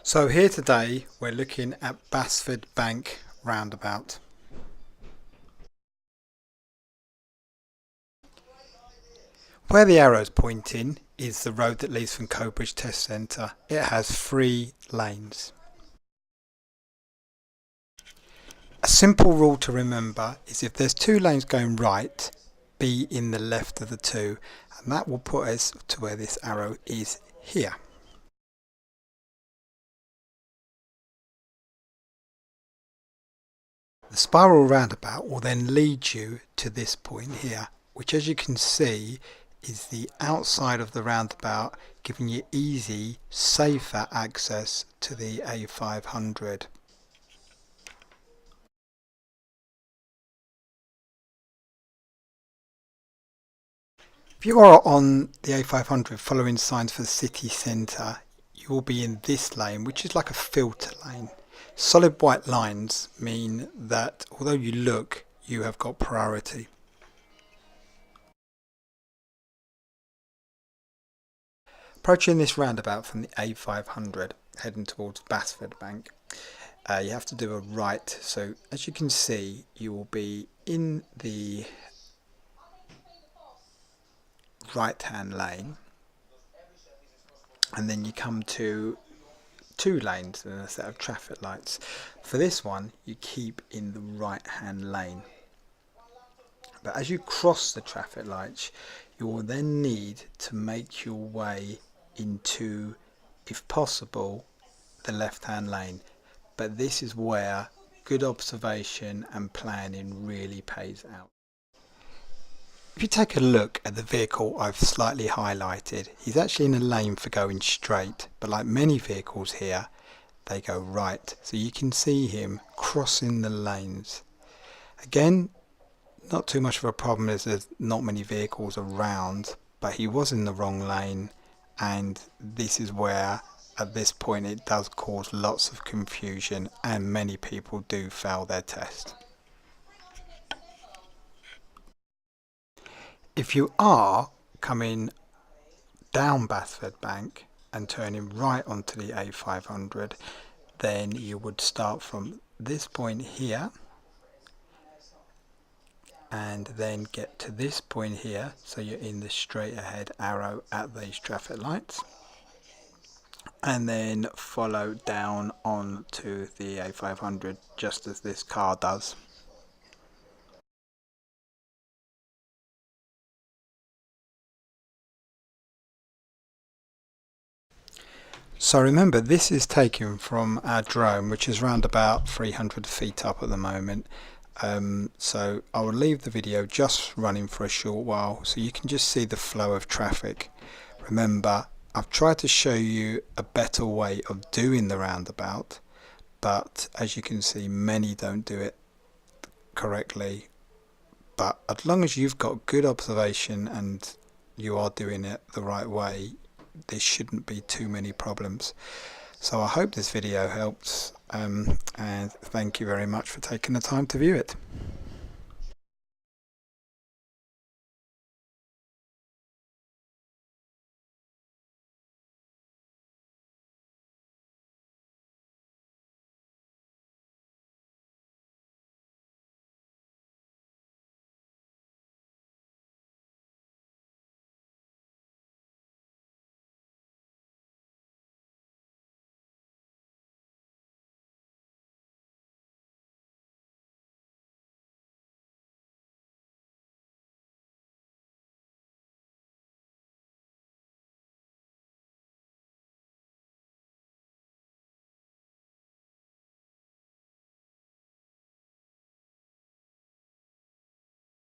So here today we're looking at Basford Bank Roundabout. Where the arrow's pointing is the road that leads from Cobridge Test Centre. It has 3 lanes. A simple rule to remember is if there's 2 lanes going right, be in the left of the 2, and that will put us to where this arrow is here. The spiral roundabout will then lead you to this point here, which, as you can see, is the outside of the roundabout, giving you easy, safer access to the A500. If you are on the A500 following signs for the city centre, you will be in this lane, which is like a filter lane. Solid white lines mean that although you look, you have got priority. Approaching this roundabout from the A500, heading towards Basford Bank, you have to do a right. So as you can see, you will be in the right hand lane, and then you come to 2 lanes and a set of traffic lights. For this one, you keep in the right hand lane. But as you cross the traffic lights, you will then need to make your way into, if possible, the left hand lane. But this is where good observation and planning really pays out. If you take a look at the vehicle I've slightly highlighted, he's actually in a lane for going straight, but like many vehicles here, they go right. So you can see him crossing the lanes. Again, not too much of a problem as there's not many vehicles around, but he was in the wrong lane, and this is where at this point it does cause lots of confusion and many people do fail their test. If you are coming down Basford Bank and turning right onto the A500, then you would start from this point here and then get to this point here, so you're in the straight ahead arrow at these traffic lights, and then follow down on to the A500 just as this car does. So remember, this is taken from our drone, which is around about 300 feet up at the moment. So I will leave the video just running for a short while so you can just see the flow of traffic. Remember, I've tried to show you a better way of doing the roundabout, but as you can see, many don't do it correctly. But as long as you've got good observation and you are doing it the right way, there shouldn't be too many problems. So I hope this video helps, and thank you very much for taking the time to view it.